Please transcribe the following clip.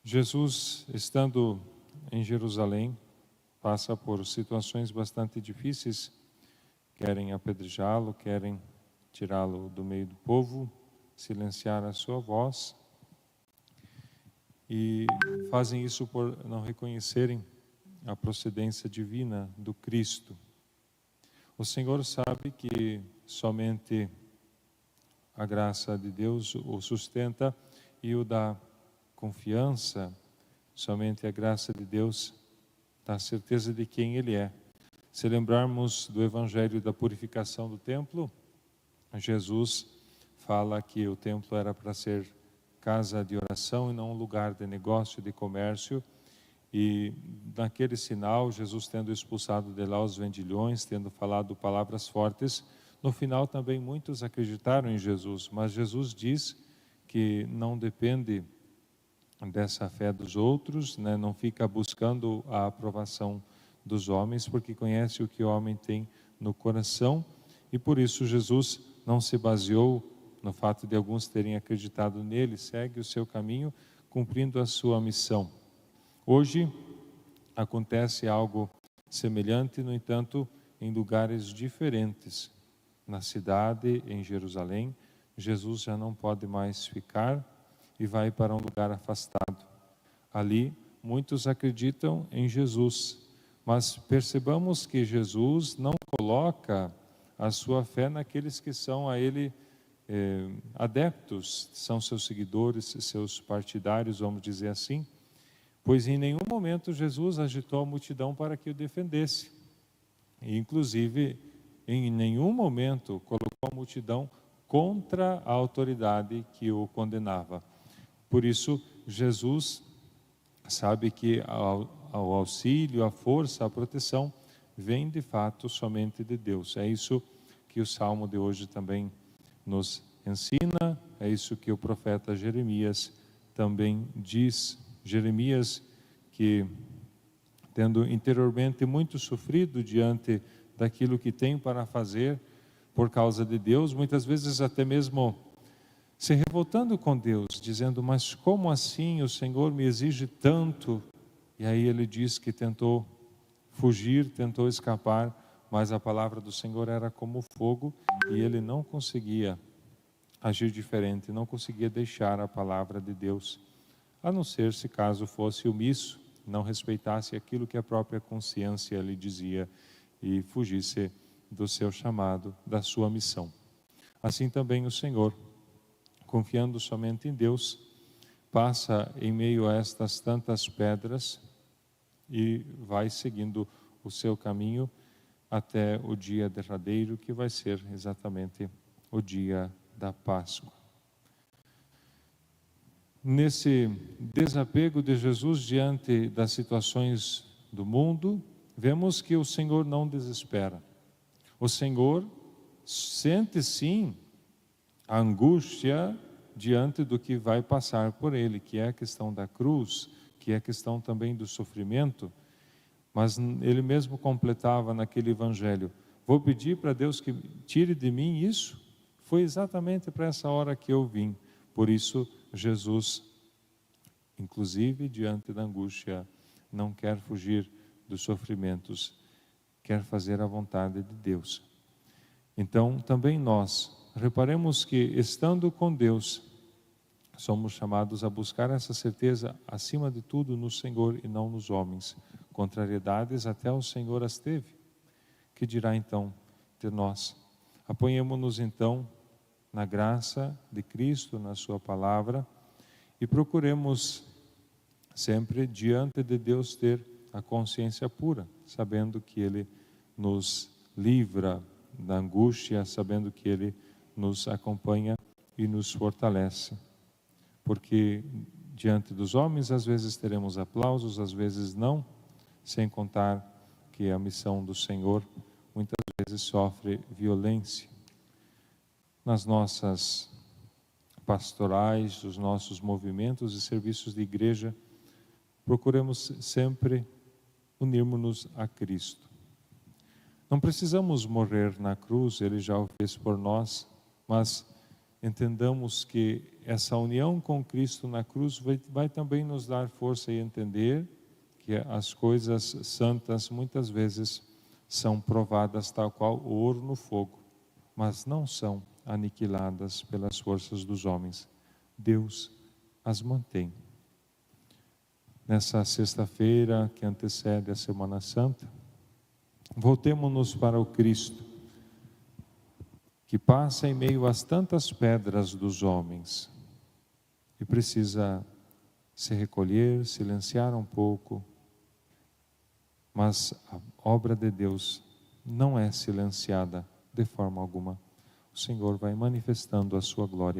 Jesus, estando em Jerusalém, passa por situações bastante difíceis. Querem apedrejá-lo, querem tirá-lo do meio do povo, silenciar a sua voz, e fazem isso por não reconhecerem a procedência divina do Cristo. O Senhor sabe que somente a graça de Deus o sustenta e o dá confiança, somente a graça de Deus dá certeza de quem Ele é. Se lembrarmos do Evangelho da purificação do templo, Jesus fala que o templo era para ser casa de oração e não um lugar de negócio, de comércio. E naquele sinal, Jesus tendo expulsado de lá os vendilhões, tendo falado palavras fortes, no final também muitos acreditaram em Jesus, mas Jesus diz que não depende dessa fé dos outros, né? Não fica buscando a aprovação dos homens, porque conhece o que o homem tem no coração, e por isso Jesus não se baseou no fato de alguns terem acreditado nele, segue o seu caminho, cumprindo a sua missão. Hoje acontece algo semelhante, no entanto, em lugares diferentes. Na cidade, em Jerusalém, Jesus já não pode mais ficar e vai para um lugar afastado. Ali, muitos acreditam em Jesus, mas percebamos que Jesus não coloca a sua fé naqueles que são a Ele adeptos, são seus seguidores, seus partidários, vamos dizer assim, pois em nenhum momento Jesus agitou a multidão para que o defendesse. E, inclusive, em nenhum momento colocou a multidão contra a autoridade que o condenava. Por isso, Jesus sabe que ao auxílio, a força, a proteção, vem de fato somente de Deus. É isso que o Salmo de hoje também nos ensina, é isso que o profeta Jeremias também diz. Jeremias, que tendo interiormente muito sofrido diante daquilo que tem para fazer por causa de Deus, muitas vezes até mesmo se revoltando com Deus, dizendo: mas como assim o Senhor me exige tanto? E aí ele diz que tentou fugir, tentou escapar, mas a palavra do Senhor era como fogo e ele não conseguia agir diferente, não conseguia deixar a palavra de Deus, a não ser se caso fosse omisso, não respeitasse aquilo que a própria consciência lhe dizia e fugisse do seu chamado, da sua missão. Assim também o Senhor, confiando somente em Deus, passa em meio a estas tantas pedras e vai seguindo o seu caminho até o dia derradeiro, que vai ser exatamente o dia da Páscoa. Nesse desapego de Jesus diante das situações do mundo, vemos que o Senhor não desespera. O Senhor sente sim a angústia diante do que vai passar por ele, que é a questão da cruz, que é a questão também do sofrimento, mas ele mesmo completava naquele evangelho: vou pedir para Deus que tire de mim isso. Foi exatamente para essa hora que eu vim. Por isso Jesus, inclusive diante da angústia, não quer fugir dos sofrimentos, quer fazer a vontade de Deus. Então também nós, reparemos que estando com Deus, somos chamados a buscar essa certeza acima de tudo no Senhor e não nos homens. Contrariedades até o Senhor as teve. Que dirá então de nós? Apoiemo-nos então na graça de Cristo, na sua palavra, e procuremos sempre diante de Deus ter a consciência pura, sabendo que Ele nos livra da angústia, sabendo que Ele nos acompanha e nos fortalece. Porque diante dos homens às vezes teremos aplausos, às vezes não, sem contar que a missão do Senhor muitas vezes sofre violência. Nas nossas pastorais, os nossos movimentos e serviços de igreja, procuremos sempre unirmos-nos a Cristo. Não precisamos morrer na cruz, Ele já o fez por nós, mas entendamos que essa união com Cristo na cruz vai também nos dar força e entender que as coisas santas muitas vezes são provadas tal qual o ouro no fogo, mas não são aniquiladas pelas forças dos homens. Deus as mantém. Nessa sexta-feira que antecede a Semana Santa, voltemo-nos para o Cristo, que passa em meio às tantas pedras dos homens e precisa se recolher, silenciar um pouco, mas a obra de Deus não é silenciada de forma alguma. O Senhor vai manifestando a sua glória